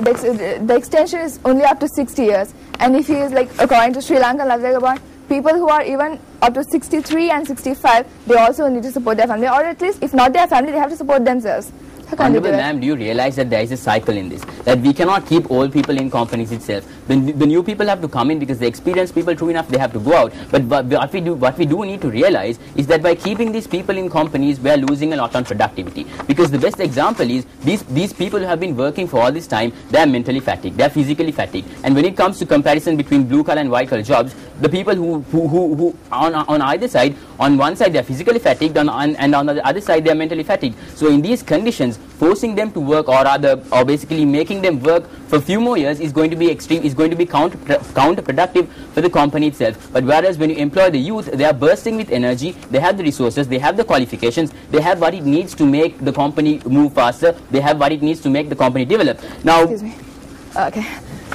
the extension is only up to 60 years. And if he is like, according to Sri Lankan law, like about people who are even up to 63 and 65, they also need to support their family, or at least if not their family, they have to support themselves. Honorable ma'am, do you realize that there is a cycle in this? That we cannot keep old people in companies itself. The new people have to come in because the experienced people, true enough, they have to go out. But what we do need to realize is that by keeping these people in companies, we are losing a lot on productivity. Because the best example is these people who have been working for all this time, they are mentally fatigued, they are physically fatigued. And when it comes to comparison between blue collar and white collar jobs, the people who on either side, on one side they are physically fatigued, and on the other side they are mentally fatigued. So in these conditions, forcing them to work, or basically making them work for a few more years is going to be counterproductive for the company itself. But whereas when you employ the youth, they are bursting with energy, they have the resources, they have the qualifications, they have what it needs to make the company move faster, they have what it needs to make the company develop. Now, excuse me. Okay,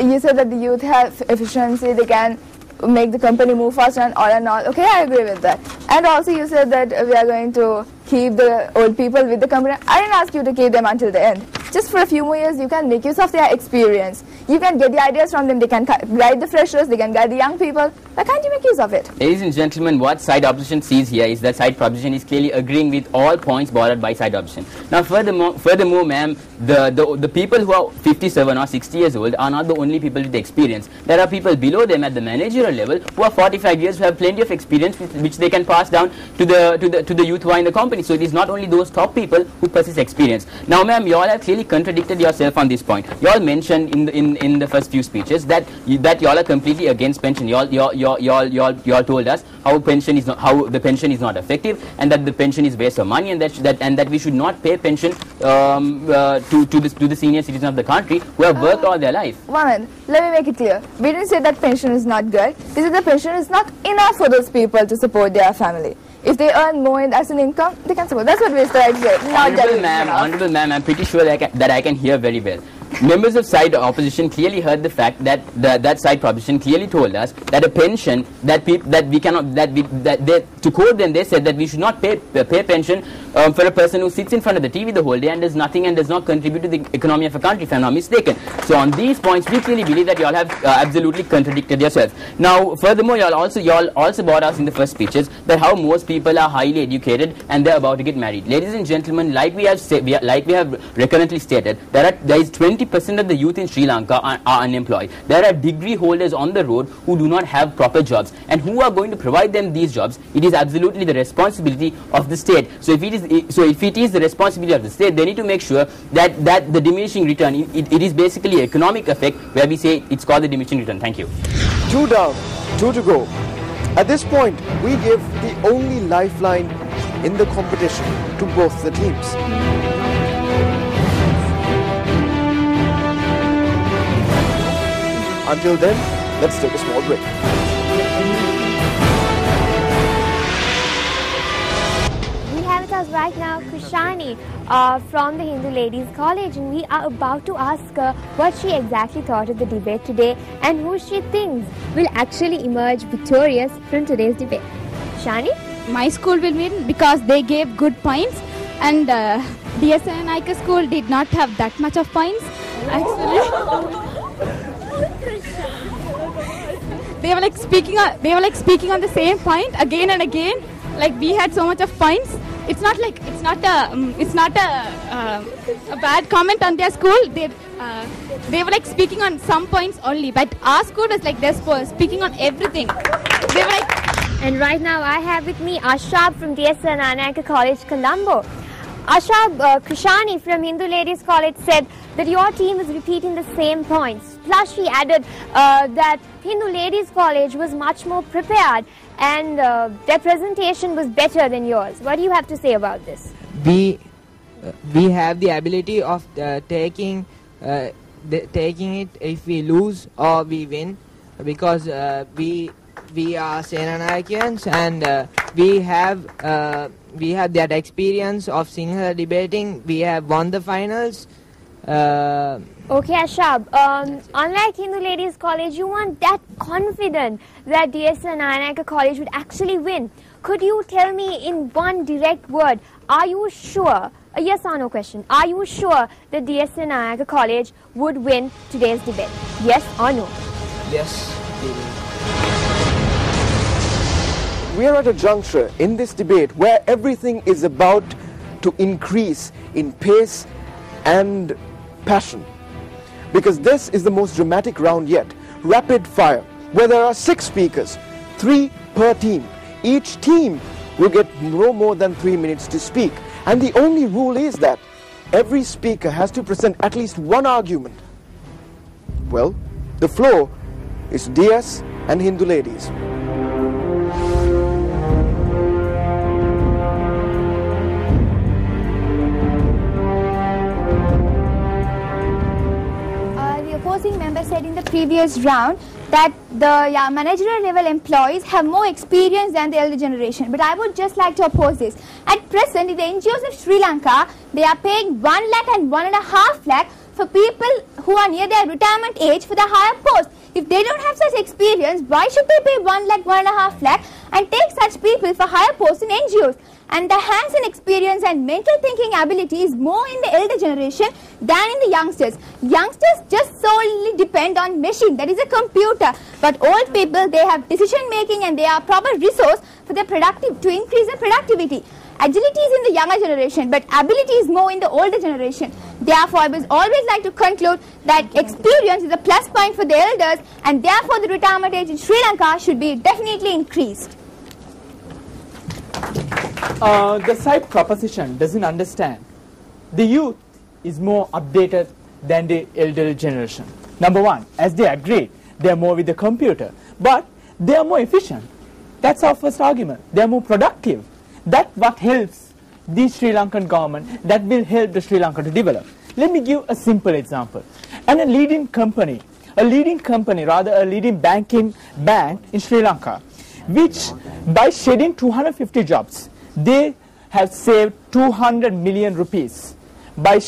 you said that the youth have efficiency, they can make the company move faster and all. Okay, I agree with that. And also you said that we are going to keep the old people with the company. I didn't ask you to keep them until the end. Just for a few more years, you can make use of their experience. You can get the ideas from them. They can guide the freshers, they can guide the young people. Why can't you make use of it? Ladies and gentlemen, what side opposition sees here is that side proposition is clearly agreeing with all points brought out by side opposition. Now furthermore ma'am, the people who are 57 or 60 years old are not the only people with experience. There are people below them at the managerial level who are 45 years, who have plenty of experience which they can pass down to the youth who are in the company. So it is not only those top people who possess experience. Now ma'am, you all have clearly contradicted yourself on this point. You all mentioned in the first few speeches that you all are completely against pension. You all told us how the pension is not effective, and that the pension is waste of money, and that we should not pay pension to the senior citizens of the country who have worked all their life. One minute, let me make it clear. We didn't say that pension is not good. We said the pension is not enough for those people to support their family. If they earn more as an income, they can support. That's what we said. Honorable ma'am, I'm pretty sure that I can hear very well. Members of side opposition clearly heard the fact that that side proposition clearly told us that a pension to quote them, they said that we should not pay pension for a person who sits in front of the TV the whole day and does nothing and does not contribute to the economy of a country, if I'm not mistaken. So on these points, we clearly believe that you all have absolutely contradicted yourself. Now, furthermore, you all also brought us in the first speeches that how most people are highly educated and they're about to get married. Ladies and gentlemen, like we have recurrently stated, there is 20% of the youth in Sri Lanka are unemployed. There are degree holders on the road who do not have proper jobs, and who are going to provide them these jobs? It is absolutely the responsibility of the state. So if it is the responsibility of the state, they need to make sure that the diminishing return, it is basically economic effect, where we say it's called the diminishing return. Thank you. 2 down, 2 to go. At this point, we give the only lifeline in the competition to both the teams. Until then, let's take a small break. We have with us right now Krishani from the Hindu Ladies College, and we are about to ask her what she exactly thought of the debate today and who she thinks will actually emerge victorious from today's debate. Shani? My school will win because they gave good points, and DSN school did not have that much of points. Actually, they were like speaking on the same point again and again. Like, we had so much of points. It's not a bad comment on their school. They were like speaking on some points only, but our school was like this, speaking on everything. They were like. And right now I have with me Ashab from DSN Anayaka College, Colombo. Ashab, Krishani from Hindu Ladies College said that your team is repeating the same points. Plus she added that Hindu Ladies College was much more prepared and their presentation was better than yours. What do you have to say about this? We have the ability of taking it if we lose or we win, because we are Senanayakans, and we have that experience of Sinhala debating. We have won the finals. Okay, Ashab, unlike Hindu Ladies College, you weren't that confident that DSN Anayaka College would actually win. Could you tell me in one direct word, are you sure, a yes or no question, are you sure that DSN Nayaka College would win today's debate? Yes or no? Yes. We are at a juncture in this debate where everything is about to increase in pace and passion. Because this is the most dramatic round yet. Rapid fire, where there are 6 speakers, 3 per team. Each team will get no more than 3 minutes to speak. And the only rule is that every speaker has to present at least one argument. Well, the floor is DS and Hindu ladies. Member said in the previous round that the managerial level employees have more experience than the elder generation. But I would just like to oppose this. At present, in the NGOs of Sri Lanka, they are paying 1 lakh and 1.5 lakh for people who are near their retirement age for the higher post. If they don't have such experience, why should they pay 1 lakh, 1.5 lakh and take such people for higher posts in NGOs? And the hands-on experience and mental thinking ability is more in the elder generation than in the youngsters. Youngsters just solely depend on machine, that is a computer. But old people, they have decision making and they are proper resource for their to increase their productivity. Agility is in the younger generation, but ability is more in the older generation. Therefore, I would always like to conclude that experience is a plus point for the elders, and therefore the retirement age in Sri Lanka should be definitely increased. The side proposition doesn't understand. The youth is more updated than the elderly generation. Number one, as they agreed, they are more with the computer, but they are more efficient. That's our first argument. They are more productive. That's what helps the Sri Lankan government, that will help the Sri Lanka to develop. Let me give a simple example. And a leading bank in Sri Lanka, which by shedding 250 jobs, they have saved 200 million rupees by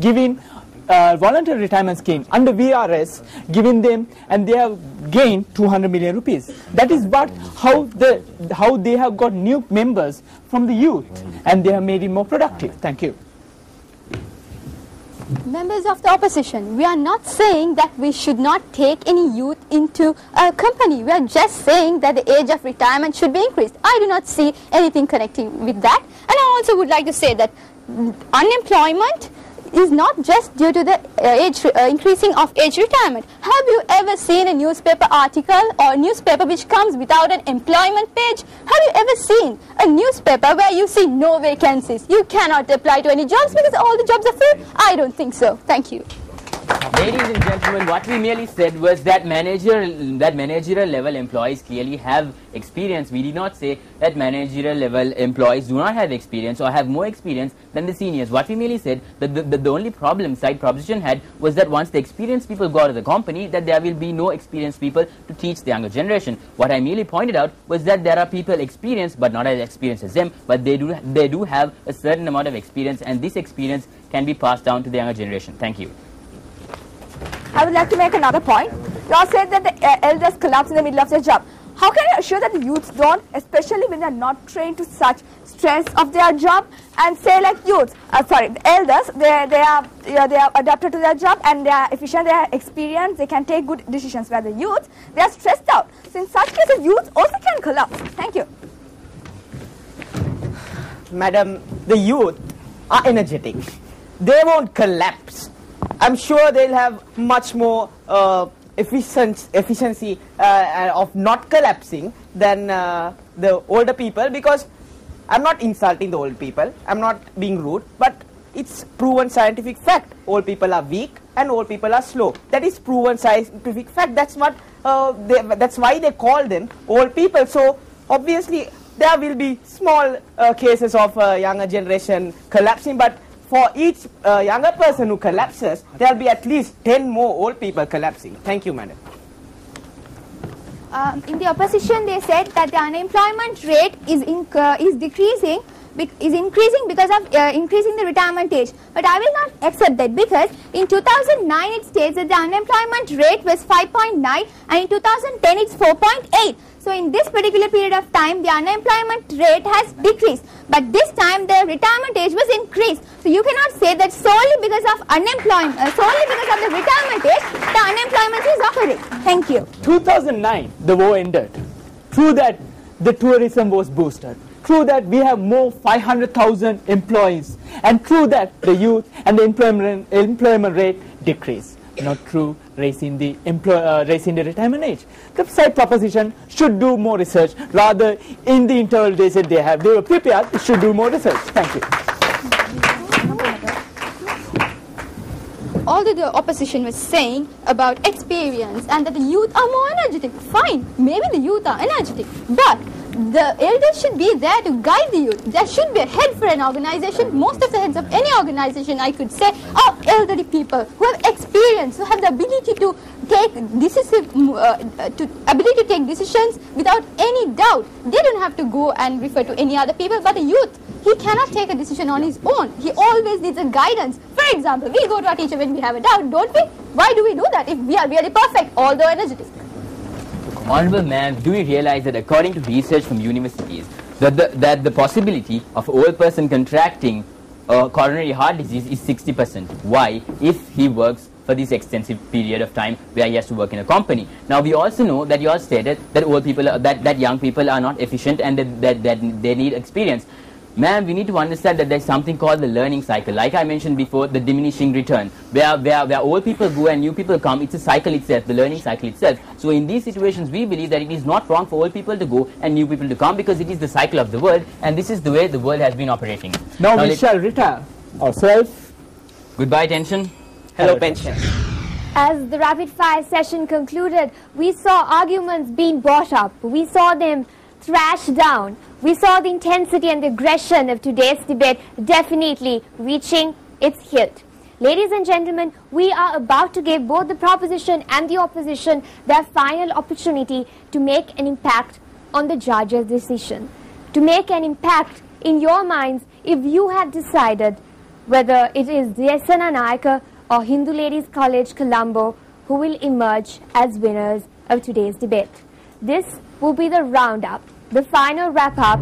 giving voluntary retirement scheme under VRS, giving them, and they have gained 200 million rupees. That is how they have got new members from the youth, and they have made it more productive. Thank you. Members of the opposition, we are not saying that we should not take any youth into a company. We are just saying that the age of retirement should be increased. I do not see anything connecting with that. And I also would like to say that unemployment is not just due to the increasing of age retirement. Have you ever seen a newspaper article or newspaper which comes without an employment page? Have you ever seen a newspaper where you see no vacancies? You cannot apply to any jobs because all the jobs are full? I don't think so. Thank you. Ladies and gentlemen, what we merely said was that managerial level employees clearly have experience. We did not say that managerial level employees do not have experience or have more experience than the seniors. What we merely said that the only problem side proposition had was that once the experienced people go to the company, that there will be no experienced people to teach the younger generation. What I merely pointed out was that there are people experienced but not as experienced as them, but they do have a certain amount of experience, and this experience can be passed down to the younger generation. Thank you. I would like to make another point. You all said that the elders collapse in the middle of their job. How can you assure that the youths don't, especially when they are not trained to such stress of their job? And say like youths, the elders, they are adapted to their job and they are efficient, they are experienced, they can take good decisions. Where the youths, they are stressed out. So in such cases, youths also can collapse. Thank you. Madam, the youth are energetic. They won't collapse. I'm sure they'll have much more efficiency of not collapsing than the older people, because I'm not insulting the old people, I'm not being rude, but it's proven scientific fact. Old people are weak and old people are slow. That is proven scientific fact. That's why they call them old people. So obviously there will be small cases of younger generation collapsing, but for each younger person who collapses, there will be at least 10 more old people collapsing. Thank you, madam. In the opposition, they said that the unemployment rate is increasing because of increasing the retirement age. But I will not accept that, because in 2009 it states that the unemployment rate was 5.9 and in 2010 it's 4.8. So in this particular period of time, the unemployment rate has decreased, but this time the retirement age was increased. So you cannot say that solely because of unemployment, solely because of the retirement age, the unemployment is occurring. Thank you. 2009, the war ended. Through that, the tourism was boosted. Through that, we have more 500,000 employees, and through that, the youth and the employment rate decreased. Not through raising the retirement age. The side proposition should do more research. Rather, in the interval they said they were prepared. It should do more research. Thank you. Although the opposition was saying about experience and that the youth are more energetic, fine, maybe the youth are energetic, but the elders should be there to guide the youth. There should be a head for an organization. Most of the heads of any organization, I could say, are elderly people who have experience, who have the ability to take decisions without any doubt. They don't have to go and refer to any other people, but the youth, he cannot take a decision on his own. He always needs a guidance. For example, we go to our teacher when we have a doubt, don't we? Why do we do that if we are really perfect, although energetic? Honorable ma'am, do you realize that according to research from universities, that the possibility of an old person contracting coronary heart disease is 60%? Why? If he works for this extensive period of time where he has to work in a company. Now we also know that you all stated that old people, that young people are not efficient and that they need experience. Ma'am, we need to understand that there's something called the learning cycle. Like I mentioned before, the diminishing return. Where old people go and new people come, it's a cycle itself, the learning cycle itself. So in these situations, we believe that it is not wrong for old people to go and new people to come, because it is the cycle of the world, and this is the way the world has been operating. Now we shall retire ourselves. Goodbye, tension. Hello, pension. As the rapid fire session concluded, we saw arguments being brought up. We saw them thrashed down. We saw the intensity and the aggression of today's debate definitely reaching its hilt. Ladies and gentlemen, we are about to give both the proposition and the opposition their final opportunity to make an impact on the judge's decision. To make an impact in your minds if you have decided whether it is DSNA Nayaka or Hindu Ladies College Colombo who will emerge as winners of today's debate. This will be the roundup, the final wrap-up